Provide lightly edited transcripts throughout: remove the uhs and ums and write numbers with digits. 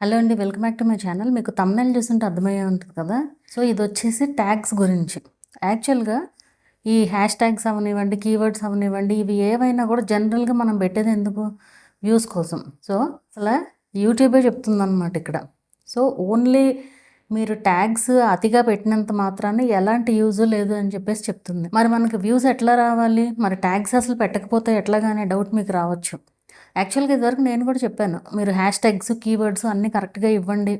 Hello అండి. Welcome back to my channel. మీకు thumbnail చూస్తుంటే అర్థమయ్యే ఉంటది కదా! సో, ఇదొచ్చేసి ట్యాగ్స్ గురించి. యాక్చువల్‌గా ఈ హ్యాష్ ట్యాగ్స్ అవ్వనివ్వండి, కీవర్డ్స్ అవ్వనివ్వండి, ఇవి ఏవైనా కూడా జనరల్‌గా మనం పెట్టేది ఎందుకు? వ్యూస్ కోసం. సో, అసల యూట్యూబే చెప్తుందనమాట ఇక్కడ. సో, ఓన్లీ మీరు ట్యాగ్స్ అతిగా పెట్టినంత మాత్రాన ఎలాంటి యూజు లేదు అని చెప్పేసి చెప్తుంది. మరి మనకి వ్యూస్ ఎట్లా రావాలి? మరి ట్యాగ్స్ అసలు పెట్టకపోతే ఎట్లాగా అనే డౌట్ మీకు రావచ్చు. యాక్చువల్‌గా ఇదివరకు నేను కూడా చెప్పాను. మీరు హ్యాష్ ట్యాగ్స్, కీవర్డ్స్ అన్నీ కరెక్ట్‌గా ఇవ్వండి.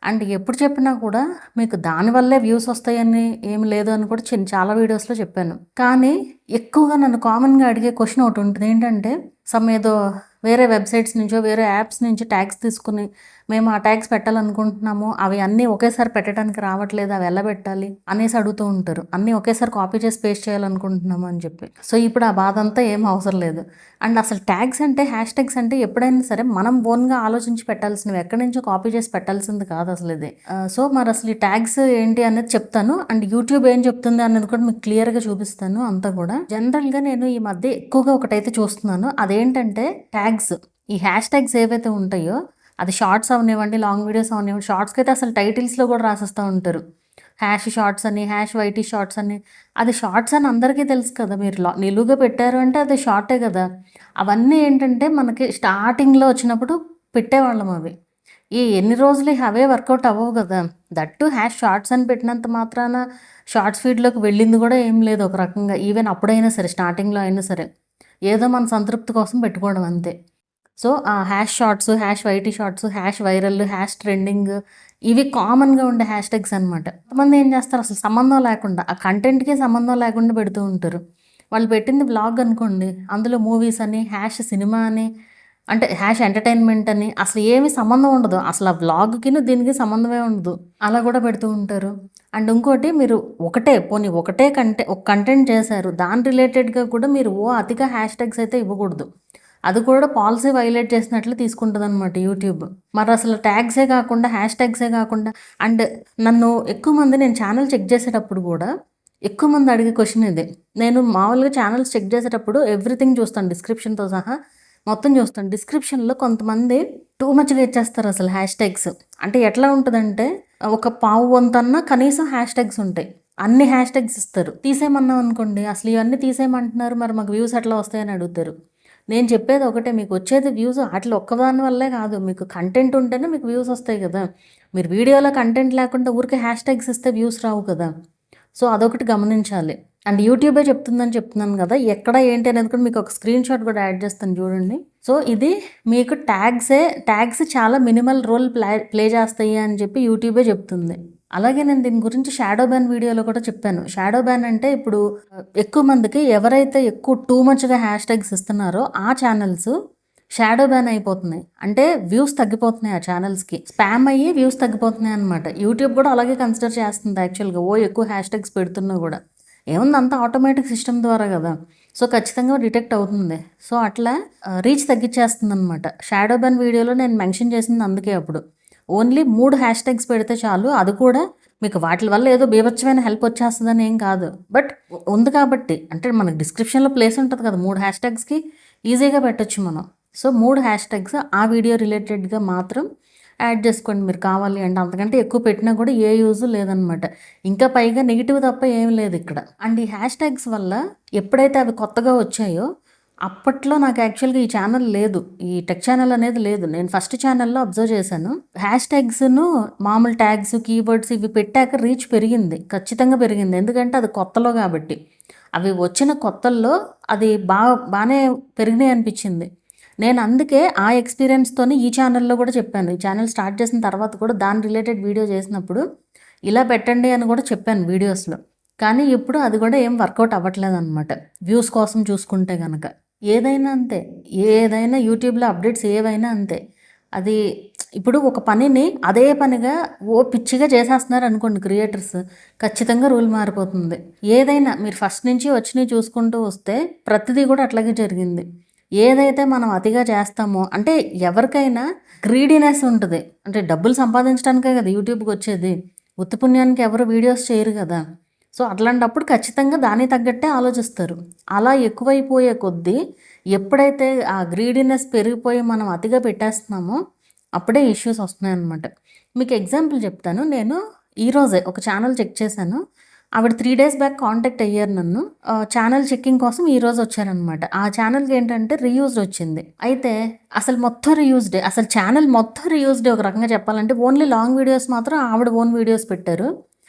అండ్ ఎప్పుడు చెప్పినా కూడా మీకు దానివల్లే వ్యూస్ వస్తాయని ఏమి లేదు అని కూడా చాలా వీడియోస్‌లో చెప్పాను. కానీ ఎక్కువగా నన్ను కామన్‌గా అడిగే క్వెషన్ ఒకటి ఉంటుంది. ఏంటంటే ఏదో వేరే వెబ్‌సైట్స్ నుంచో, వేరే యాప్స్ నుంచి ట్యాగ్స్ తీసుకొని మేము ఆ ట్యాగ్స్ పెట్టాలనుకుంటున్నాము. అవి అన్నీ ఒకేసారి పెట్టడానికి రావట్లేదు. అవి ఎలా పెట్టాలి అనేసి అడుగుతూ ఉంటారు. అన్నీ ఒకేసారి కాపీ చేసి పేస్ట్ చేయాలనుకుంటున్నాము అని చెప్పి. సో, ఇప్పుడు ఆ బాధ అంతా ఏం అవసరం లేదు. అండ్ అసలు ట్యాగ్స్ అంటే, హ్యాష్ ట్యాగ్స్ అంటే ఎప్పుడైనా సరే మనం ఓన్‌గా ఆలోచించి పెట్టాల్సినవి. ఎక్కడి నుంచో కాపీ చేసి పెట్టాల్సింది కాదు అసలు ఇది. సో, మరి అసలు ఈ ట్యాగ్స్ ఏంటి అనేది చెప్తాను. అండ్ యూట్యూబ్ ఏం చెప్తుంది అనేది కూడా మీకు క్లియర్‌గా చూపిస్తాను అంతా కూడా. జనరల్‌గా నేను ఈ మధ్య ఎక్కువగా ఒకటైతే చూస్తున్నాను. అదేంటంటే ట్యాగ్స్. ఈ హ్యాష్ ట్యాగ్స్ ఏవైతే ఉంటాయో అది షార్ట్స్ అవనివ్వండి, లాంగ్ వీడియోస్ అవనివ్వండి. షార్ట్స్‌కి అయితే అసలు టైటిల్స్‌లో కూడా రాసేస్తూ ఉంటారు. హ్యాష్ షార్ట్స్ అని, హ్యాష్ వైటీ షార్ట్స్ అని. అది షార్ట్స్ అని అందరికీ తెలుసు కదా! మీరు నిలువుగా పెట్టారు అంటే అది షార్టే కదా! అవన్నీ ఏంటంటే మనకి స్టార్టింగ్‌లో వచ్చినప్పుడు పెట్టేవాళ్ళం అవి. ఈ ఎన్ని రోజులు అవే వర్కౌట్ అవ్వవు కదా! దట్టు హ్యాష్ షార్ట్స్ అని పెట్టినంత మాత్రాన షార్ట్స్ ఫీడ్‌లోకి వెళ్ళింది కూడా ఏం లేదు ఒక రకంగా. ఈవెన్ అప్పుడైనా సరే, స్టార్టింగ్‌లో అయినా సరే. ఏదో మన సంతృప్తి కోసం పెట్టుకోవడం అంతే. సో, ఆ hash shorts, hash YT shorts, hash viral, hash trending ఇవి కామన్‌గా ఉండే హ్యాష్ ట్యాగ్స్ అనమాట. కొంతమంది ఏం చేస్తారు అసలు సంబంధం లేకుండా, ఆ కంటెంట్‌కే సంబంధం లేకుండా పెడుతూ ఉంటారు. వాళ్ళు పెట్టింది వ్లాగ్ అనుకోండి, అందులో మూవీస్ అని, హ్యాష్ సినిమా అని, అంటే హ్యాష్ ఎంటర్‌టైన్‌మెంట్ అని అసలు ఏమి సంబంధం ఉండదు. అసలు ఆ వ్లాగ్‌కిను దీనికి సంబంధమే ఉండదు. అలా కూడా పెడుతూ ఉంటారు. అండ్ ఇంకోటి మీరు ఒకటే ఒక కంటెంట్ చేశారు. దాని రిలేటెడ్‌గా కూడా మీరు అతిగా హ్యాష్ ట్యాగ్స్ అయితే ఇవ్వకూడదు. అది కూడా పాలసీ వైలేట్ చేసినట్లు తీసుకుంటదనమాట యూట్యూబ్. మరసలు ట్యాగ్సే కాకుండా, హ్యాష్ ట్యాగ్సే కాకుండా అండ్ నన్ను ఎక్కువ మంది నేను ఛానల్ చెక్ చేసేటప్పుడు కూడా ఎక్కువ మంది అడిగే క్వెషన్ ఇదే. నేను మామూలుగా ఛానల్స్ చెక్ చేసేటప్పుడు ఎవ్రీథింగ్ చూస్తాను డిస్క్రిప్షన్‌తో సహా మొత్తం చూస్తాను. డిస్క్రిప్షన్‌లో కొంతమంది టూ మచ్‌గా ఇచ్చేస్తారు అసలు హ్యాష్ ట్యాగ్స్. అంటే ఎట్లా ఉంటదంటే ఒక పావు వంతన్నా కనీసం హ్యాష్ ట్యాగ్స్ ఉంటాయి. అన్ని హ్యాష్ ట్యాగ్స్ ఇస్తారు. తీసేయమన్నాం అనుకోండి, అసలు ఇవన్నీ తీసేయమంటున్నారు మరి మాకు వ్యూస్ ఎట్లా వస్తాయని అడుగుతారు. నేను చెప్పేది ఒకటే, మీకు వచ్చేది వ్యూస్ ఆటిలో ఒక్కదాని వల్లే కాదు. మీకు కంటెంట్ ఉంటేనే మీకు వ్యూస్ వస్తాయి కదా! మీరు వీడియోలో కంటెంట్ లేకుండా ఊరికే హ్యాష్ ట్యాగ్స్ ఇస్తే వ్యూస్ రావు కదా! సో, అదొకటి గమనించాలి. అండ్ యూట్యూబే చెప్తుందని చెప్తున్నాను కదా! ఎక్కడ ఏంటి అనేది కూడా మీకు ఒక స్క్రీన్ షాట్ కూడా యాడ్ చేస్తాను చూడండి. సో, ఇది మీకు ట్యాగ్స్ చాలా మినిమల్ రోల్ ప్లే చేస్తాయి అని చెప్పి యూట్యూబే చెప్తుంది. అలాగే నేను దీని గురించి షాడో బ్యాన్ వీడియోలో కూడా చెప్పాను. షాడో బ్యాన్ అంటే ఇప్పుడు ఎక్కువ మందికి ఎవరైతే ఎక్కువ టూ మచ్‌గా హ్యాష్ ట్యాగ్స్ ఇస్తున్నారో ఆ ఛానల్స్ షాడో బ్యాన్ అయిపోతున్నాయి. అంటే వ్యూస్ తగ్గిపోతున్నాయి ఆ ఛానల్స్‌కి. స్పామ్ అయ్యి వ్యూస్ తగ్గిపోతున్నాయి అనమాట. యూట్యూబ్ కూడా అలాగే కన్సిడర్ చేస్తుంది యాక్చువల్‌గా. ఎక్కువ హ్యాష్ ట్యాగ్స్ పెడుతున్నా కూడా. ఏముంది అంతా ఆటోమేటిక్ సిస్టమ్ ద్వారా కదా! సో, ఖచ్చితంగా డిటెక్ట్ అవుతుంది. సో, అట్లా రీచ్ తగ్గిచ్చేస్తుందనమాట. షాడో బ్యాన్ వీడియోలో నేను మెన్షన్ చేసింది అందుకే అప్పుడు. ఓన్లీ 3 హ్యాష్ ట్యాగ్స్ పెడితే చాలు. అది కూడా మీకు వాటిల వల్ల ఏదో బీభత్సమైన హెల్ప్ వచ్చేస్తుందని ఏం కాదు. బట్ ఉంది కాబట్టి అంటే మనకు డిస్క్రిప్షన్‌లో ప్లేస్ ఉంటది కదా! 3 హ్యాష్ ట్యాగ్స్‌కి ఈజీగా పెట్టొచ్చు మనం. సో, 3 హ్యాష్ ట్యాగ్స్ ఆ వీడియో రిలేటెడ్‌గా మాత్రం యాడ్ చేసుకోండి మీరు కావాలి అంటే. అంతకంటే ఎక్కువ పెట్టినా కూడా ఏ యూజు లేదనమాట. ఇంకా పైగా నెగెటివ్ తప్ప ఏమి లేదు ఇక్కడ. అండ్ ఈ హ్యాష్ ట్యాగ్స్ వల్ల ఎప్పుడైతే అవి కొత్తగా వచ్చాయో అప్పట్లో నాకు యాక్చువల్‌గా ఈ ఛానల్ లేదు. ఈ టెక్ ఛానల్ అనేది లేదు. నేను ఫస్ట్ ఛానల్‌లో అబ్జర్వ్ చేశాను. హ్యాష్ ట్యాగ్స్‌ను మామూలు ట్యాగ్స్, కీవర్డ్స్ ఇవి పెట్టాక రీచ్ పెరిగింది. ఖచ్చితంగా పెరిగింది. ఎందుకంటే అది కొత్తలో కాబట్టి. అవి వచ్చిన కొత్తల్లో అది బానే పెరిగినాయి అనిపించింది. నేను అందుకే ఆ ఎక్స్‌పీరియన్స్‌తోని ఈ ఛానల్‌లో కూడా చెప్పాను. ఈ ఛానల్ స్టార్ట్ చేసిన తర్వాత కూడా దాని రిలేటెడ్ వీడియో చేసినప్పుడు ఇలా పెట్టండి అని కూడా చెప్పాను వీడియోస్‌లో. కానీ ఇప్పుడు అది కూడా ఏం వర్కౌట్ అవ్వట్లేదనమాట. వ్యూస్ కోసం చూసుకుంటే గనక. ఏదైనా అంతే. ఏదైనా యూట్యూబ్‌లో అప్డేట్స్ ఏవైనా అంతే. అది ఇప్పుడు ఒక పనిని అదే పనిగా పిచ్చిగా చేసేస్తున్నారనుకోండి క్రియేటర్స్, ఖచ్చితంగా రూల్ మారిపోతుంది. ఏదైనా మీరు ఫస్ట్ నుంచి వచ్చినయి చూసుకుంటూ వస్తే ప్రతిదీ కూడా అట్లాగే జరిగింది. ఏదైతే మనం అతిగా చేస్తామో అంటే ఎవరికైనా గ్రీడీనెస్ ఉంటది. అంటే డబ్బులు సంపాదించడానికే కదా యూట్యూబ్‌కొచ్చేది. ఉత్తి పుణ్యానికి ఎవరు వీడియోస్ చేయరు కదా! సో, అట్లాంటప్పుడు ఖచ్చితంగా దానికి తగ్గట్టే ఆలోచిస్తారు. అలా ఎక్కువైపోయే కొద్దీ ఎప్పుడైతే ఆ గ్రీడీనెస్ పెరిగిపోయి మనం అతిగా పెట్టేస్తున్నామో అప్పుడే ఇష్యూస్ వస్తున్నాయి అనమాట. మీకు ఎగ్జాంపుల్ చెప్తాను. నేను ఈరోజే ఒక ఛానల్ చెక్ చేశాను. ఆవిడ 3 డేస్ బ్యాక్ కాంటాక్ట్ అయ్యారు నన్ను. ఛానల్ చెక్కింగ్ కోసం ఈరోజు వచ్చారనమాట. ఆ ఛానల్కి ఏంటంటే రీయూజ్డ్ వచ్చింది. అయితే అసలు మొత్తం రీయూజ్డే, అసలు ఛానల్ మొత్తం రీయూజ్డే ఒక రకంగా చెప్పాలంటే. ఓన్లీ లాంగ్ వీడియోస్ మాత్రం ఆవిడ ఓన్ వీడియోస్ పెట్టారు,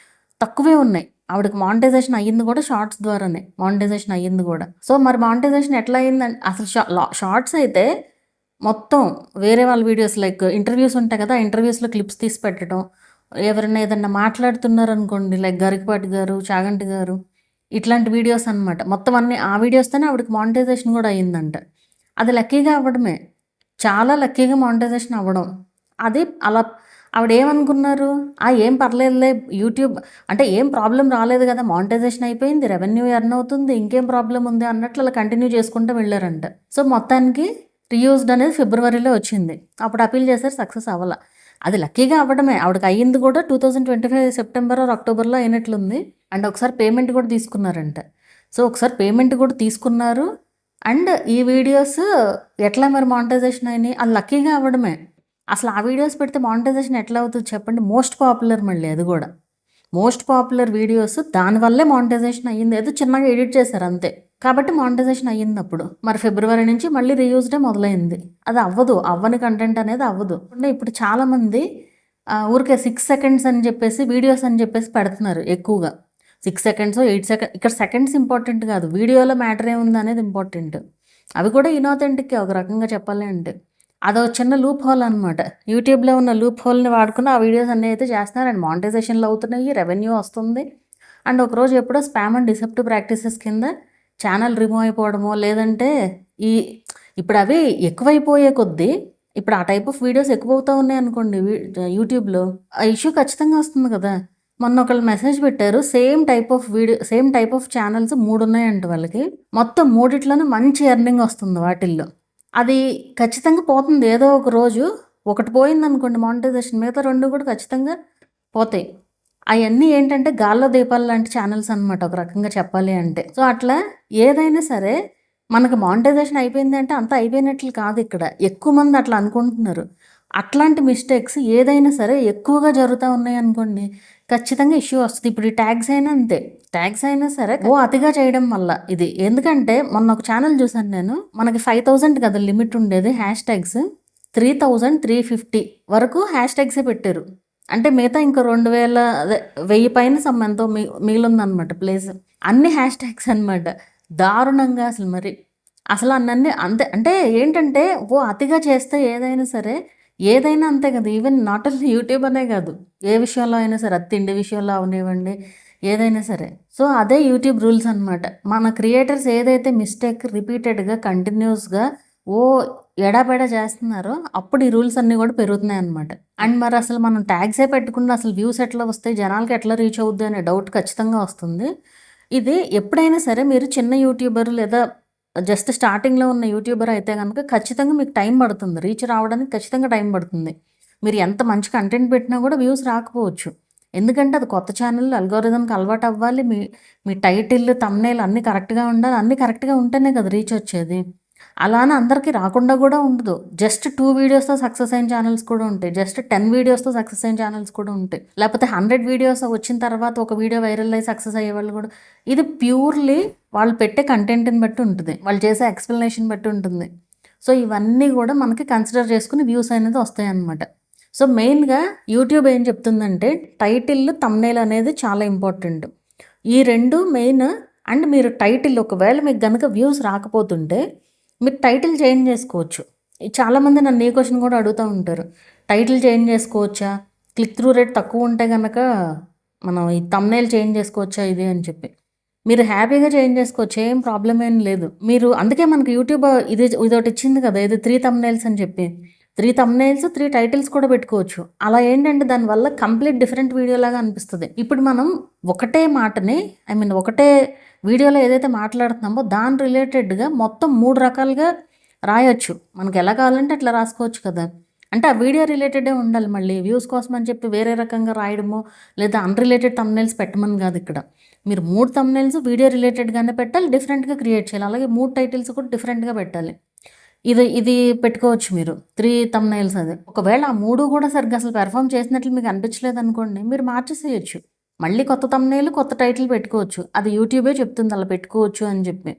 తక్కువే ఉన్నాయి. ఆవిడకి మానిటైజేషన్ అయ్యింది కూడా షార్ట్స్ ద్వారానే మానిటైజేషన్ అయ్యింది కూడా. సో మరి మానిటైజేషన్ ఎట్లా అయ్యిందంటే అసలు షార్ట్స్ అయితే మొత్తం వేరే వాళ్ళ వీడియోస్ లైక్ ఇంటర్వ్యూస్ ఉంటాయి కదా, ఇంటర్వ్యూస్లో క్లిప్స్ తీసి పెట్టడం, ఎవరైనా ఏదన్నా మాట్లాడుతున్నారు అనుకోండి లైక్ గరికపాటి గారు, చాగంటి గారు, ఇట్లాంటి వీడియోస్ అనమాట. మొత్తం అన్ని ఆ వీడియోస్తోనే ఆవిడకి మానిటైజేషన్ కూడా అయ్యిందంట. అది లక్కీగా అవ్వడమే, చాలా లక్కీగా మానిటైజేషన్ అవ్వడం. అది అలా ఆవిడ ఏమనుకున్నారు, ఏం పర్లేదులే యూట్యూబ్ అంటే ఏం ప్రాబ్లం రాలేదు కదా, మానిటైజేషన్ అయిపోయింది, రెవెన్యూ ఎర్న్ అవుతుంది, ఇంకేం ప్రాబ్లం ఉంది అన్నట్లు అలా కంటిన్యూ చేసుకుంటూ వెళ్ళారంట. సో మొత్తానికి రీయూజ్డ్ అనేది ఫిబ్రవరిలో వచ్చింది. అప్పుడు అపీల్ చేశారు, సక్సెస్ అవ్వాల. అది లక్కీగా అవ్వడమే. ఆవిడకి అయ్యింది కూడా 2025 సెప్టెంబర్ ఆర్ అక్టోబర్లో అయినట్లుంది. అండ్ ఒకసారి పేమెంట్ కూడా తీసుకున్నారంట. సో ఒకసారి పేమెంట్ కూడా తీసుకున్నారు. అండ్ ఈ వీడియోస్ ఎట్లా మరి మానిటైజేషన్ అయినాయి, అది లక్కీగా అవ్వడమే. అసలు ఆ వీడియోస్ పెడితే మానిటైజేషన్ ఎట్లా అవుతుంది చెప్పండి. మోస్ట్ పాపులర్, మళ్ళీ అది కూడా మోస్ట్ పాపులర్ వీడియోస్, దానివల్లే మానిటైజేషన్ అయ్యింది. ఏదో చిన్నగా ఎడిట్ చేశారు అంతే, కాబట్టి మానిటైజేషన్ అయ్యింది. అప్పుడు మరి ఫిబ్రవరి నుంచి మళ్ళీ రీయూజ్డే మొదలైంది. అది అవ్వని కంటెంట్ అనేది అవ్వదు. ఇప్పుడు చాలామంది ఊరికే 6 సెకండ్స్ అని చెప్పేసి వీడియోస్ అని చెప్పేసి పెడుతున్నారు ఎక్కువగా. 6 సెకండ్స్ 8 సెకండ్స్, ఇక్కడ సెకండ్స్ ఇంపార్టెంట్ కాదు, వీడియోలో మ్యాటర్ ఏముంది అనేది ఇంపార్టెంట్. అవి కూడా ఇనాథెంటిక్ ఒక రకంగా చెప్పాలి అంటే. అదో చిన్న లూప్ హోల్ అనమాట. యూట్యూబ్లో ఉన్న లూప్ హోల్ని వాడుకుని ఆ వీడియోస్ అన్నీ అయితే చేస్తున్నారు. అండ్ మానిటైజేషన్లు అవుతున్నాయి, రెవెన్యూ వస్తుంది. అండ్ ఒకరోజు ఎప్పుడో స్పామ్ అండ్ డిసెప్టివ్ ప్రాక్టీసెస్ కింద ఛానల్ రిమూవ్ అయిపోవడమో, లేదంటే ఇప్పుడు అవి ఎక్కువైపోయే కొద్దీ ఇప్పుడు ఆ టైప్ ఆఫ్ వీడియోస్ ఎక్కువ అవుతూ ఉన్నాయి అనుకోండి యూట్యూబ్లో, ఆ ఇష్యూ ఖచ్చితంగా వస్తుంది కదా. మొన్న ఒకళ్ళు మెసేజ్ పెట్టారు, సేమ్ టైప్ ఆఫ్ ఛానల్స్ 3 ఉన్నాయంట వాళ్ళకి. మొత్తం 3 మంచి ఎర్నింగ్ వస్తుంది వాటిల్లో. అది ఖచ్చితంగా పోతుంది ఏదో ఒక రోజు. ఒకటి పోయింది అనుకోండి మానిటైజేషన్, మిగతా 2 కూడా ఖచ్చితంగా పోతాయి. అవన్నీ ఏంటంటే గాల్లో దీపాలు లాంటి ఛానల్స్ అనమాట ఒక రకంగా చెప్పాలి అంటే. సో అట్లా ఏదైనా సరే మనకు మానిటైజేషన్ అయిపోయింది అంటే అంతా అయిపోయినట్లు కాదు. ఇక్కడ ఎక్కువ మంది అట్లా అనుకుంటున్నారు. అట్లాంటి మిస్టేక్స్ ఏదైనా సరే ఎక్కువగా జరుగుతూ ఉన్నాయి అనుకోండి, ఖచ్చితంగా ఇష్యూ వస్తుంది. ఇప్పుడు ఈ ట్యాగ్స్ అయినా అంతే, ట్యాగ్స్ అయినా సరే అతిగా చేయడం వల్ల ఇది. ఎందుకంటే మొన్న ఒక ఛానల్ చూసాను నేను, మనకి 5000 కదా లిమిట్ ఉండేది హ్యాష్ ట్యాగ్స్, 3350 వరకు హ్యాష్ ట్యాగ్సే పెట్టారు. అంటే మిగతా ఇంకా 1000 పైన ఎంతో మిగిలిందనమాట ప్లేస్. అన్ని హ్యాష్ ట్యాగ్స్ అనమాట. దారుణంగా అసలు మరి అసలు అన్నీ అంతే. అంటే ఏంటంటే అతిగా చేస్తే ఏదైనా అంతే కదా. ఈవెన్ నాట్ ఓన్లీ యూట్యూబ్ అనే కాదు, ఏ విషయంలో అయినా సరే, అది తిండి విషయంలో అవనివ్వండి, ఏదైనా సరే. సో అదే యూట్యూబ్ రూల్స్ అనమాట. మన క్రియేటర్స్ ఏదైతే మిస్టేక్ రిపీటెడ్గా కంటిన్యూస్గా ఎడాపెడా చేస్తున్నారో అప్పుడు ఈ రూల్స్ అన్నీ కూడా పెరుగుతున్నాయి అనమాట. అండ్ మరి అసలు మనం ట్యాగ్సే పెట్టుకుంటే అసలు వ్యూస్ ఎట్లా వస్తాయి, జనాలకి ఎట్లా రీచ్ అవుద్ది అనే డౌట్ ఖచ్చితంగా వస్తుంది. ఇది ఎప్పుడైనా సరే మీరు చిన్న యూట్యూబర్ లేదా జస్ట్ స్టార్టింగ్లో ఉన్న యూట్యూబర్ అయితే కనుక ఖచ్చితంగా మీకు టైం పడుతుంది, రీచ్ రావడానికి ఖచ్చితంగా టైం పడుతుంది. మీరు ఎంత మంచి కంటెంట్ పెట్టినా కూడా వ్యూస్ రాకపోవచ్చు. ఎందుకంటే అది కొత్త ఛానల్, అల్గోరిథంకి అలవాటు అవ్వాలి. మీ టైటిల్, థంబ్నెయిల్ అన్నీ కరెక్ట్గా ఉండాలి. అన్నీ కరెక్ట్గా ఉంటేనే కదా రీచ్ వచ్చేది. అలానే అందరికీ రాకుండా కూడా ఉండదు. జస్ట్ 2 వీడియోస్తో సక్సెస్ అయిన ఛానల్స్ కూడా ఉంటాయి, జస్ట్ 10 వీడియోస్తో సక్సెస్ అయిన ఛానల్స్ కూడా ఉంటాయి, లేకపోతే 100 వీడియోస్ వచ్చిన తర్వాత ఒక వీడియో వైరల్ అయ్యి సక్సెస్ అయ్యే వాళ్ళు కూడా. ఇది ప్యూర్లీ వాళ్ళు పెట్టే కంటెంట్ని బట్టి ఉంటుంది, వాళ్ళు చేసే ఎక్స్ప్లెనేషన్ బట్టి ఉంటుంది. సో ఇవన్నీ కూడా మనకి కన్సిడర్ చేసుకుని వ్యూస్ అనేది వస్తాయి అన్నమాట. సో మెయిన్గా యూట్యూబ్ ఏం చెప్తుందంటే టైటిల్, థంబ్నెయిల్ అనేది చాలా ఇంపార్టెంట్. ఈ 2 మెయిన్. అండ్ మీరు టైటిల్ ఒకవేళ మీకు కనుక వ్యూస్ రాకపోతుంటే మీరు టైటిల్ చేంజ్ చేసుకోవచ్చు. చాలామంది నన్ను ఈ క్వశ్చన్ కూడా అడుగుతూ ఉంటారు, టైటిల్ చేంజ్ చేసుకోవచ్చా, క్లిక్ త్రూ రేట్ తక్కువ ఉంటే కనుక మనం ఈ థంబ్నెయిల్ చేంజ్ చేసుకోవచ్చా ఇది అని చెప్పి. మీరు హ్యాపీగా చేంజ్ చేసుకోవచ్చు, ఏం ప్రాబ్లం ఏం లేదు. మీరు అందుకే మనకు యూట్యూబ్ ఇదొకటి ఇచ్చింది కదా, ఇది 3 థంబ్నెయిల్స్ అని చెప్పి. 3 థంబ్నెయిల్స్ 3 టైటిల్స్ కూడా పెట్టుకోవచ్చు. అలా ఏంటంటే దానివల్ల కంప్లీట్ డిఫరెంట్ వీడియో లాగా అనిపిస్తుంది. ఇప్పుడు మనం ఒకటే మాటని ఒకటే వీడియోలో ఏదైతే మాట్లాడుతున్నామో దాని రిలేటెడ్గా మొత్తం 3 రకాలుగా రాయొచ్చు. మనకి ఎలా కావాలంటే అట్లా రాసుకోవచ్చు కదా. అంటే ఆ వీడియో రిలేటెడే ఉండాలి. మళ్ళీ వ్యూస్ కోసం అని చెప్పి వేరే రకంగా రాయడమో లేదా అన్రిలేటెడ్ థంబ్నెయిల్స్ పెట్టమని కాదు ఇక్కడ. మీరు 3 థంబ్నెయిల్స్ వీడియో రిలేటెడ్గానే పెట్టాలి, డిఫరెంట్గా క్రియేట్ చేయాలి. అలాగే 3 టైటిల్స్ కూడా డిఫరెంట్గా పెట్టాలి. ఇది ఇది పెట్టుకోవచ్చు మీరు 3 థంబ్‌నెయిల్స్ అది. ఒకవేళ ఆ 3 కూడా సరిగ్గా అసలు పెర్ఫార్మ్ చేసినట్లు మీకు అనిపించలేదనుకోండి, మీరు మార్చేసేయొచ్చు. మళ్ళీ కొత్త థంబ్‌నెయిల్, కొత్త టైటిల్ పెట్టుకోవచ్చు. అది యూట్యూబే చెప్తుంది అలా పెట్టుకోవచ్చు అని చెప్పి.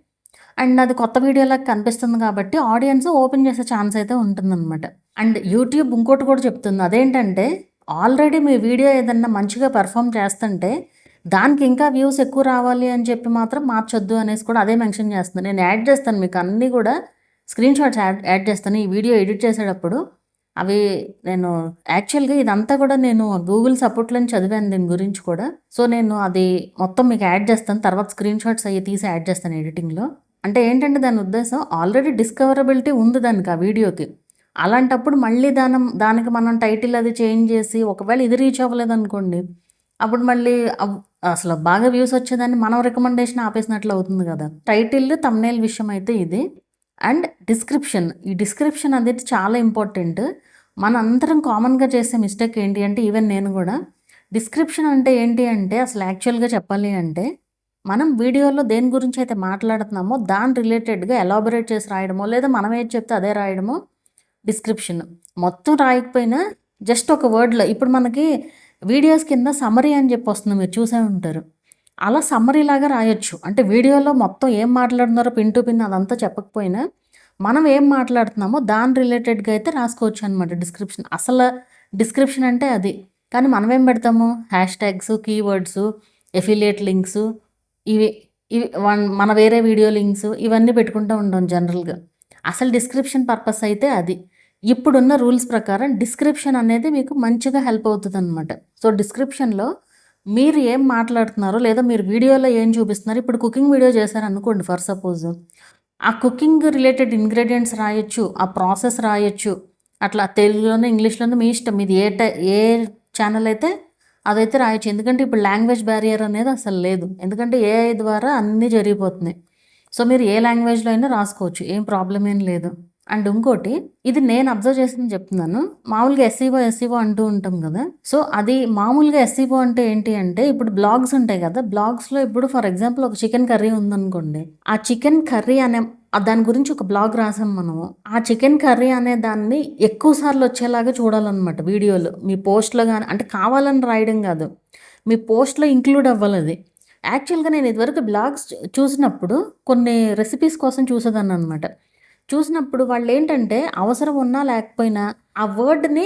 అండ్ అది కొత్త వీడియోలాగా కనిపిస్తుంది కాబట్టి ఆడియన్స్ ఓపెన్ చేసే ఛాన్స్ అయితే ఉంటుందన్నమాట. అండ్ యూట్యూబ్ ఇంకోటి కూడా చెప్తుంది. అదేంటంటే ఆల్రెడీ మీ వీడియో ఏదన్నా మంచిగా పెర్ఫార్మ్ చేస్తుంటే దానికి ఇంకా వ్యూస్ ఎక్కువ రావాలి అని చెప్పి మాత్రం మార్చొద్దు అనేసి కూడా అదే మెన్షన్ చేస్తుంది. నేను యాడ్ చేస్తాను మీకు అన్నీ కూడా స్క్రీన్ షాట్స్ యాడ్ చేస్తాను ఈ వీడియో ఎడిట్ చేసేటప్పుడు. అవి నేను యాక్చువల్గా ఇదంతా కూడా నేను గూగుల్ సపోర్ట్లో చదివాను దీని గురించి కూడా. సో నేను అది మొత్తం మీకు యాడ్ చేస్తాను. తర్వాత స్క్రీన్ షాట్స్ అవి తీసి యాడ్ చేస్తాను ఎడిటింగ్లో. అంటే ఏంటంటే దాని ఉద్దేశం ఆల్రెడీ డిస్కవరబిలిటీ ఉంది దానికి ఆ వీడియోకి. అలాంటప్పుడు మళ్ళీ దానికి మనం టైటిల్ అది చేంజ్ చేసి ఒకవేళ ఇది రీచ్ అవ్వలేదు అనుకోండి, అప్పుడు మళ్ళీ అసలు బాగా వ్యూస్ వచ్చేదాన్ని మనం రికమెండేషన్ ఆపేసినట్లు అవుతుంది కదా. టైటిల్ థంబ్‌నెయిల్ విషయం అయితే ఇది. అండ్ డిస్క్రిప్షన్, ఈ డిస్క్రిప్షన్ అనేది చాలా ఇంపార్టెంట్. మన అందరం కామన్గా చేసే మిస్టేక్ ఏంటి అంటే ఈవెన్ నేను కూడా, డిస్క్రిప్షన్ అంటే ఏంటి అంటే అసలు యాక్చువల్గా చెప్పాలి అంటే మనం వీడియోలో దేని గురించి అయితే మాట్లాడుతున్నామో దాని రిలేటెడ్గా ఎలాబొరేట్ చేసి రాయడమో లేదా మనం ఏది చెప్తే అదే రాయడమో డిస్క్రిప్షన్. మొత్తం రాయకపోయినా జస్ట్ ఒక వర్డ్లో, ఇప్పుడు మనకి వీడియోస్ కింద సమ్మరీ అని చెప్పి వస్తుంది, మీరు చూసే ఉంటారు. అలా సమ్మరీ లాగా రాయొచ్చు. అంటే వీడియోలో మొత్తం ఏం మాట్లాడుతున్నారో పిన్ టు పిన్ అదంతా చెప్పకపోయినా మనం ఏం మాట్లాడుతున్నామో దాని రిలేటెడ్గా అయితే రాసుకోవచ్చు అనమాట డిస్క్రిప్షన్. అసలు డిస్క్రిప్షన్ అంటే అది. కానీ మనం ఏం పెడతాము, hash tags, keywords, affiliate links, ఇవి ఇవి మన వేరే వీడియో లింక్స్ ఇవన్నీ పెట్టుకుంటూ ఉంటాం జనరల్గా. అసలు డిస్క్రిప్షన్ పర్పస్ అయితే అది. ఇప్పుడున్న రూల్స్ ప్రకారం డిస్క్రిప్షన్ అనేది మీకు మంచిగా హెల్ప్ అవుతుంది అనమాట. సో డిస్క్రిప్షన్లో మీరు ఏం మాట్లాడుతున్నారో లేదా మీరు వీడియోలో ఏం చూపిస్తున్నారు, ఇప్పుడు కుకింగ్ వీడియో చేశారనుకోండి ఫర్ సపోజ్, ఆ కుకింగ్ రిలేటెడ్ ఇంగ్రీడియంట్స్ రాయొచ్చు, ఆ ప్రాసెస్ రాయొచ్చు. అట్లా తెలుగులోనే ఇంగ్లీష్లోనే మీ ఇష్టం, మీది ఏ ఛానల్ అయితే అదైతే రాయొచ్చు. ఎందుకంటే ఇప్పుడు లాంగ్వేజ్ బ్యారియర్ అనేది అసలు లేదు. ఎందుకంటే ఏఐ ద్వారా అన్నీ జరిగిపోతున్నాయి. సో మీరు ఏ లాంగ్వేజ్లో అయినా రాసుకోవచ్చు, ఏం ప్రాబ్లం ఏం లేదు. అండ్ ఇంకోటి, ఇది నేను అబ్జర్వ్ చేసింది చెప్తున్నాను. మామూలుగా ఎస్ఈఓ అంటూ ఉంటాం కదా. సో అది మామూలుగా ఎస్ఈఓ అంటే ఏంటి అంటే, ఇప్పుడు బ్లాగ్స్ ఉంటాయి కదా, బ్లాగ్స్లో ఇప్పుడు ఫర్ ఎగ్జాంపుల్ ఒక చికెన్ కర్రీ ఉందనుకోండి, ఆ చికెన్ కర్రీ అనే దాని గురించి ఒక బ్లాగ్ రాసాం మనము. ఆ చికెన్ కర్రీ అనే దాన్ని ఎక్కువ సార్లు వచ్చేలాగా చూడాలన్నమాట వీడియోలో, మీ పోస్ట్లో కానీ. అంటే కావాలని రాయడం కాదు, మీ పోస్ట్లో ఇంక్లూడ్ అవ్వాలి అది. యాక్చువల్గా నేను ఇదివరకు బ్లాగ్స్ చూసినప్పుడు కొన్ని రెసిపీస్ కోసం చూసేదాన్ని అనమాట. చూసినప్పుడు వాళ్ళు ఏంటంటే అవసరం ఉన్నా లేకపోయినా ఆ వర్డ్ని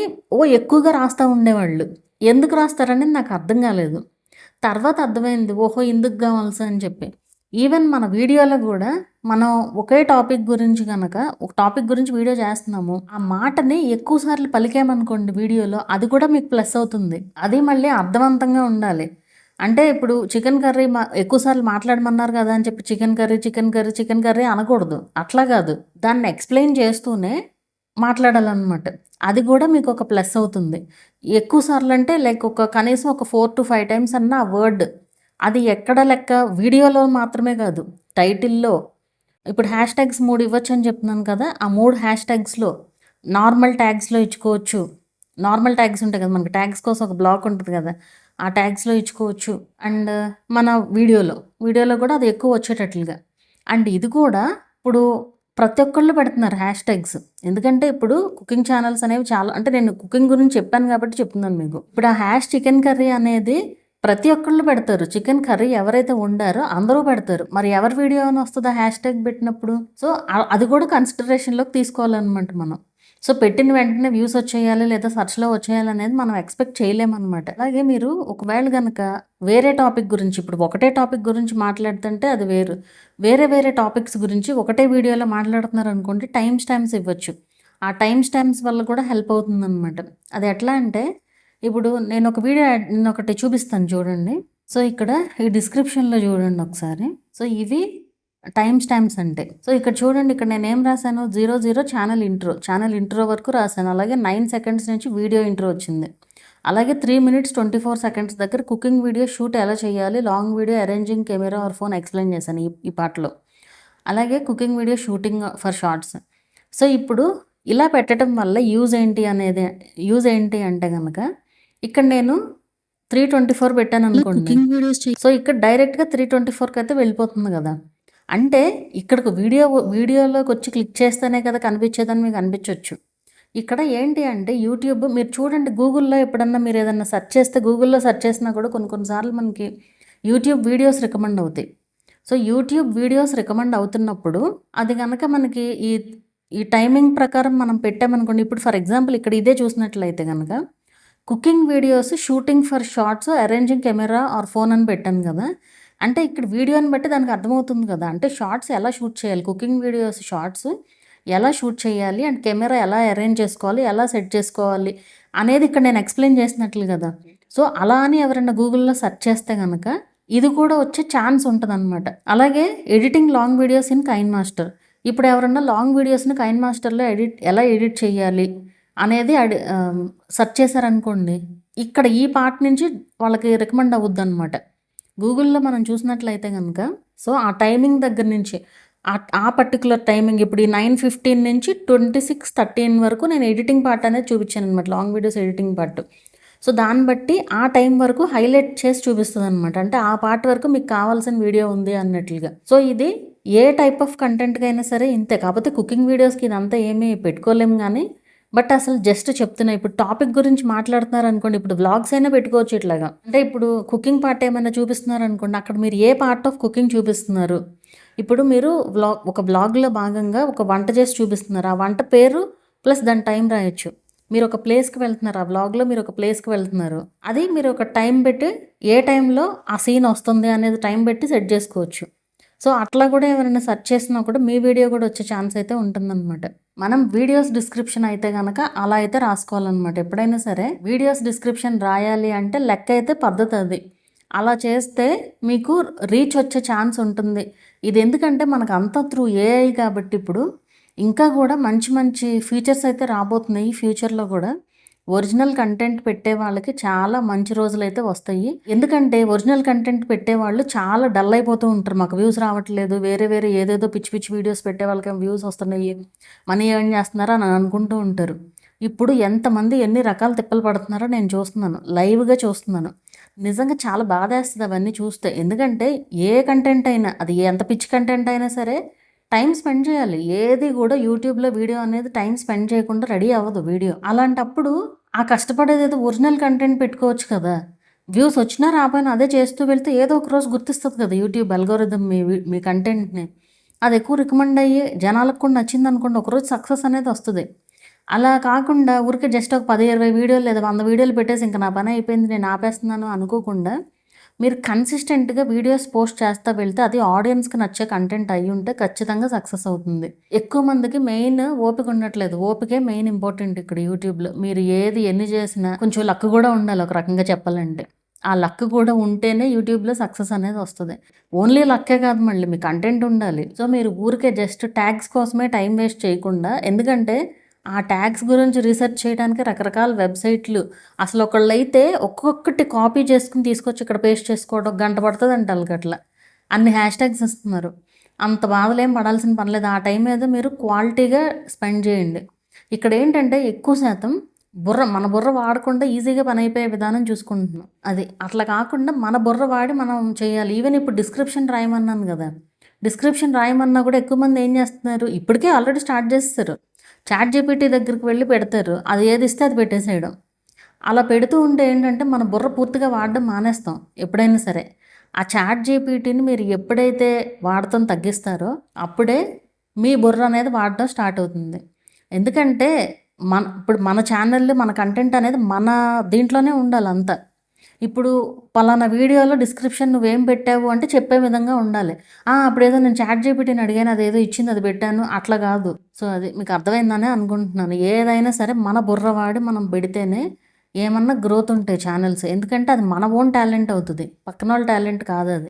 ఎక్కువగా రాస్తూ ఉండేవాళ్ళు. ఎందుకు రాస్తారనేది నాకు అర్థం కాలేదు. తర్వాత అర్థమైంది, ఓహో ఎందుకు కావాల్సి అని చెప్పి. ఈవెన్ మన వీడియోలో కూడా మనం ఒకే టాపిక్ గురించి కనుక ఒక టాపిక్ గురించి వీడియో చేస్తున్నాము, ఆ మాటని ఎక్కువ సార్లు పలికామనుకోండి వీడియోలో, అది కూడా మీకు ప్లస్ అవుతుంది. అది మళ్ళీ అర్థవంతంగా ఉండాలి. అంటే ఇప్పుడు చికెన్ కర్రీ ఎక్కువ సార్లు మాట్లాడమన్నారు కదా అని చెప్పి చికెన్ కర్రీ అనకూడదు. అట్లా కాదు, దాన్ని ఎక్స్ప్లెయిన్ చేస్తూనే మాట్లాడాలన్నమాట. అది కూడా మీకు ఒక ప్లస్ అవుతుంది. ఎక్కువ సార్లు అంటే లైక్ కనీసం ఒక 4 to 5 టైమ్స్ అన్న ఆ వర్డ్, అది ఎక్కడ లెక్క వీడియోలో మాత్రమే కాదు, టైటిల్లో. ఇప్పుడు హ్యాష్ ట్యాగ్స్ 3 ఇవ్వచ్చు అని చెప్తున్నాను కదా, ఆ 3 హ్యాష్ ట్యాగ్స్లో నార్మల్ ట్యాగ్స్లో ఇచ్చుకోవచ్చు. నార్మల్ ట్యాగ్స్ ఉంటాయి కదా, మనకి ట్యాగ్స్ కోసం ఒక బ్లాక్ ఉంటుంది కదా, ఆ ట్యాగ్స్లో ఇచ్చుకోవచ్చు. అండ్ మన వీడియోలో కూడా అది ఎక్కువ వచ్చేటట్లుగా. అండ్ ఇది కూడా ఇప్పుడు ప్రతి ఒక్కళ్ళు పెడుతున్నారు హ్యాష్ ట్యాగ్స్. ఎందుకంటే ఇప్పుడు కుకింగ్ ఛానల్స్ అనేవి చాలా, అంటే నేను కుకింగ్ గురించి చెప్పాను కాబట్టి చెప్తున్నాను మీకు. ఇప్పుడు ఆ హ్యాష్ చికెన్ కర్రీ అనేది ప్రతి ఒక్కళ్ళు పెడతారు. చికెన్ కర్రీ ఎవరైతే వండారో అందరూ పెడతారు. మరి ఎవరి వీడియో అని వస్తుందో హ్యాష్ ట్యాగ్ పెట్టినప్పుడు? సో అది కూడా కన్సిడరేషన్లోకి తీసుకోవాలన్నమాట మనం. సో పెట్టిన వెంటనే వ్యూస్ వచ్చేయాలి లేదా సెర్చ్లో వచ్చేయాలి అనేది మనం ఎక్స్పెక్ట్ చేయలేమన్నమాట. అలాగే మీరు ఒకవేళ కనుక వేరే టాపిక్ గురించి, ఇప్పుడు ఒకటే టాపిక్ గురించి మాట్లాడుతుంటే అది వేరే టాపిక్స్ గురించి ఒకటే వీడియోలో మాట్లాడుతున్నారు అనుకోండి, టైం స్టాంప్స్ ఇవ్వచ్చు. ఆ టైం స్టాంప్స్ వల్ల కూడా హెల్ప్ అవుతుందన్నమాట. అది ఎట్లా అంటే, ఇప్పుడు నేను ఒక వీడియో నేను ఒకటి చూపిస్తాను చూడండి. సో ఇక్కడ ఈ డిస్క్రిప్షన్లో చూడండి ఒకసారి. సో ఇవి టైం స్టాంప్స్ అంటే. సో ఇక్కడ చూడండి, ఇక్కడ నేను ఏం రాశాను, 00 ఛానల్ ఇంట్రో వరకు రాశాను. అలాగే 9 seconds నుంచి వీడియో ఇంట్రో వచ్చింది. అలాగే 3 minutes 24 seconds దగ్గర కుకింగ్ వీడియో షూట్ ఎలా చేయాలి, long video arranging camera or phone explain చేశాను ఈ పాటలో. అలాగే cooking video shooting for shorts. So ఇప్పుడు ఇలా పెట్టడం వల్ల యూజ్ ఏంటి అంటే కనుక, ఇక్కడ నేను 324 పెట్టాను అనుకోండి. సో ఇక్కడ డైరెక్ట్గా 324కి అయితే వెళ్ళిపోతుంది కదా. అంటే ఇక్కడికి వీడియోలోకి వచ్చి క్లిక్ చేస్తేనే కదా కనిపించేదని మీకు అనిపించవచ్చు. ఇక్కడ ఏంటి అంటే యూట్యూబ్ మీరు చూడండి, గూగుల్‌లో ఎప్పుడన్నా మీరు ఏదన్నా సెర్చ్ చేస్తే, గూగుల్‌లో సెర్చ్ చేసినా కూడా కొన్ని సార్లు మనకి యూట్యూబ్ వీడియోస్ రికమెండ్ అవుతాయి. సో యూట్యూబ్ వీడియోస్ రికమెండ్ అవుతున్నప్పుడు అది గనక మనకి ఈ ఈ టైమింగ్ ప్రకారం మనం పెట్టామనుకోండి, ఇప్పుడు ఫర్ ఎగ్జాంపుల్ ఇక్కడ ఇదే చూసినట్లయితే గనక cooking videos shooting for shorts arranging camera or phone అని పెట్టాను కదా. అంటే ఇక్కడ వీడియోని బట్టి దానికి అర్థమవుతుంది కదా, అంటే షార్ట్స్ ఎలా షూట్ చేయాలి, కుకింగ్ వీడియోస్ షార్ట్స్ ఎలా షూట్ చేయాలి అండ్ కెమెరా ఎలా అరేంజ్ చేసుకోవాలి, ఎలా సెట్ చేసుకోవాలి అనేది ఇక్కడ నేను ఎక్స్ప్లెయిన్ చేసినట్లు కదా. సో అలా అని ఎవరైనా గూగుల్లో సెర్చ్ చేస్తే కనుక ఇది కూడా వచ్చే ఛాన్స్ ఉంటుందన్నమాట. అలాగే editing long videos in KineMaster. ఇప్పుడు ఎవరన్నా లాంగ్ వీడియోస్ని కైన్ మాస్టర్లో ఎలా ఎడిట్ చేయాలి అనేది సెర్చ్ చేశారనుకోండి, ఇక్కడ ఈ పార్ట్ నుంచి వాళ్ళకి రికమెండ్ అవుద్ది అనమాట. గూగుల్లో మనం చూసినట్లయితే కనుక, సో ఆ టైమింగ్ దగ్గర నుంచి ఆ పర్టికులర్ టైమింగ్ ఇప్పుడు ఈ 9:15 నుంచి 26:13 వరకు నేను ఎడిటింగ్ పార్ట్ అనేది చూపించాను అనమాట, long videos editing part. So దాన్ని బట్టి ఆ టైం వరకు హైలైట్ చేసి చూపిస్తుంది అనమాట, అంటే ఆ పార్ట్ వరకు మీకు కావాల్సిన వీడియో ఉంది అన్నట్లుగా. సో ఇది ఏ టైప్ ఆఫ్ కంటెంట్కి అయినా సరే ఇంతే. కాకపోతే కుకింగ్ వీడియోస్కి ఇదంతా ఏమీ పెట్టుకోలేము కానీ, బట్ అసలు జస్ట్ చెప్తున్నా, ఇప్పుడు టాపిక్ గురించి మాట్లాడుతున్నారు అనుకోండి, ఇప్పుడు వ్లాగ్స్ అయినా పెట్టుకోవచ్చు ఇట్లాగా. అంటే ఇప్పుడు కుకింగ్ పార్ట్ ఏమైనా చూపిస్తున్నారు అనుకోండి, అక్కడ మీరు ఏ పార్ట్ ఆఫ్ కుకింగ్ చూపిస్తున్నారు, ఇప్పుడు మీరు ఒక బ్లాగ్లో భాగంగా ఒక వంట చేసి చూపిస్తున్నారు, ఆ వంట పేరు ప్లస్ దాని టైం రాయొచ్చు. మీరు ఒక ప్లేస్కి వెళ్తున్నారు, ఆ వ్లాగ్లో మీరు ఒక ప్లేస్కి వెళ్తున్నారు, అది మీరు ఒక టైం పెట్టి ఏ టైంలో ఆ సీన్ వస్తుంది అనేది టైం పెట్టి సెట్ చేసుకోవచ్చు. సో అట్లా కూడా ఎవరైనా సెర్చ్ చేసినా కూడా మీ వీడియో కూడా వచ్చే ఛాన్స్ అయితే ఉంటుందన్నమాట. మనం వీడియోస్ డిస్క్రిప్షన్ అయితే కనుక అలా అయితే రాసుకోవాలన్నమాట. ఎప్పుడైనా సరే వీడియోస్ డిస్క్రిప్షన్ రాయాలి అంటే లెక్క అయితే పద్ధతి అది. అలా చేస్తే మీకు రీచ్ వచ్చే ఛాన్స్ ఉంటుంది. ఇది ఎందుకంటే మనకు అంతా త్రూ ఏఐ కాబట్టి ఇప్పుడు ఇంకా కూడా మంచి మంచి ఫీచర్స్ అయితే రాబోతున్నాయి ఫ్యూచర్లో కూడా. ఒరిజినల్ కంటెంట్ పెట్టే వాళ్ళకి చాలా మంచి రోజులు అయితే వస్తాయి. ఎందుకంటే ఒరిజినల్ కంటెంట్ పెట్టేవాళ్ళు చాలా డల్ అయిపోతూ ఉంటారు, మాకు వ్యూస్ రావట్లేదు, వేరే ఏదేదో పిచ్చి పిచ్చి వీడియోస్ పెట్టే వాళ్ళకి వ్యూస్ వస్తున్నాయి, మనీ ఎర్న్ చేస్తున్నారా అని అనుకుంటూ ఉంటారు. ఇప్పుడు ఎంతమంది ఎన్ని రకాల తిప్పలు పడుతున్నారో నేను చూస్తున్నాను, లైవ్గా చూస్తున్నాను. నిజంగా చాలా బాధేస్తుంది అవన్నీ చూస్తే. ఎందుకంటే ఏ కంటెంట్ అయినా, అది ఎంత పిచ్చి కంటెంట్ అయినా సరే టైం స్పెండ్ చేయాలి. ఏది కూడా యూట్యూబ్లో వీడియో అనేది టైం స్పెండ్ చేయకుండా రెడీ అవ్వదు వీడియో. అలాంటప్పుడు ఆ కష్టపడేది ఏదో ఒరిజినల్ కంటెంట్ పెట్టుకోవచ్చు కదా. వ్యూస్ వచ్చినా రాపోయినా అదే చేస్తూ వెళ్తే ఏదో ఒక రోజు గుర్తిస్తుంది కదా యూట్యూబ్ అల్గోరిథం మీ కంటెంట్ని. అది ఎక్కువ రికమెండ్ అయ్యి జనాలకు కూడా నచ్చింది అనుకోండి, ఒకరోజు సక్సెస్ అనేది వస్తుంది. అలా కాకుండా ఊరికే జస్ట్ ఒక 10-20 వీడియోలు లేదా 100 వీడియోలు పెట్టేసి ఇంకా నా పని అయిపోయింది నేను ఆపేస్తున్నాను అనుకోకుండా, మీరు కన్సిస్టెంట్గా వీడియోస్ పోస్ట్ చేస్తూ వెళ్తే అది ఆడియన్స్కి నచ్చే కంటెంట్ అయ్యి ఉంటే ఖచ్చితంగా సక్సెస్ అవుతుంది. ఎక్కువ మందికి మెయిన్ ఓపిక ఉండట్లేదు. ఓపికే మెయిన్ ఇంపార్టెంట్ ఇక్కడ యూట్యూబ్లో. మీరు ఎన్ని చేసినా కొంచెం లక్ కూడా ఉండాలి ఒక రకంగా చెప్పాలంటే. ఆ లక్ కూడా ఉంటేనే యూట్యూబ్లో సక్సెస్ అనేది వస్తుంది. ఓన్లీ లక్కే కాదు, మళ్ళీ మీ కంటెంట్ ఉండాలి. సో మీరు ఊరికే జస్ట్ ట్యాగ్స్ కోసమే టైం వేస్ట్ చేయకుండా, ఎందుకంటే ఆ ట్యాగ్స్ గురించి రీసెర్చ్ చేయడానికి రకరకాల వెబ్సైట్లు, అసలు ఒకళ్ళైతే ఒక్కొక్కటి కాపీ చేసుకుని తీసుకొచ్చి ఇక్కడ పేస్ట్ చేసుకోవడం గంట పడుతుంది అంటే అట్లా అన్ని హ్యాష్ ట్యాగ్స్ ఇస్తున్నారు. అంత బాధలు ఏం పడాల్సిన పనిలేదు. ఆ టైం మీద మీరు క్వాలిటీగా స్పెండ్ చేయండి. ఇక్కడ ఏంటంటే ఎక్కువ శాతం మన బుర్ర వాడకుండా ఈజీగా పని అయిపోయే విధానం చూసుకుంటున్నాం. అది అట్లా కాకుండా మన బుర్ర వాడి మనం చేయాలి. ఈవెన్ ఇప్పుడు డిస్క్రిప్షన్ రాయమన్నాను కదా, డిస్క్రిప్షన్ రాయమన్నా కూడా ఎక్కువ మంది ఏం చేస్తున్నారు, ఇప్పటికే ఆల్రెడీ స్టార్ట్ చేస్తారు, చాట్ జీపీటీ దగ్గరికి వెళ్ళి పెడతారు, అది ఏది ఇస్తే అది పెట్టేసేయడం. అలా పెడుతూ ఉంటే ఏంటంటే మన బుర్ర పూర్తిగా వాడడం మానేస్తాం ఎప్పుడైనా సరే. ఆ చాట్ జీపీటీని మీరు ఎప్పుడైతే వాడటం తగ్గిస్తారో అప్పుడే మీ బుర్ర అనేది వాడడం స్టార్ట్ అవుతుంది. ఎందుకంటే ఇప్పుడు మన ఛానల్ మన కంటెంట్ అనేది మన దీంట్లోనే ఉండాలి అంతా. ఇప్పుడు పలానా వీడియోలో డిస్క్రిప్షన్ నువ్వేం పెట్టావు అంటే చెప్పే విధంగా ఉండాలి. అప్పుడు ఏదో నేను చాట్ జీపీటీని అడిగాను, అదేదో ఇచ్చింది అది పెట్టాను, అట్లా కాదు. సో అది మీకు అర్థమైందనే అనుకుంటున్నాను. ఏదైనా సరే మన బుర్ర వాడి మనం పెడితేనే ఏమన్నా గ్రోత్ ఉంటాయి ఛానల్స్. ఎందుకంటే అది మన ఓన్ టాలెంట్ అవుతుంది, పక్కన వాళ్ళ టాలెంట్ కాదు అది.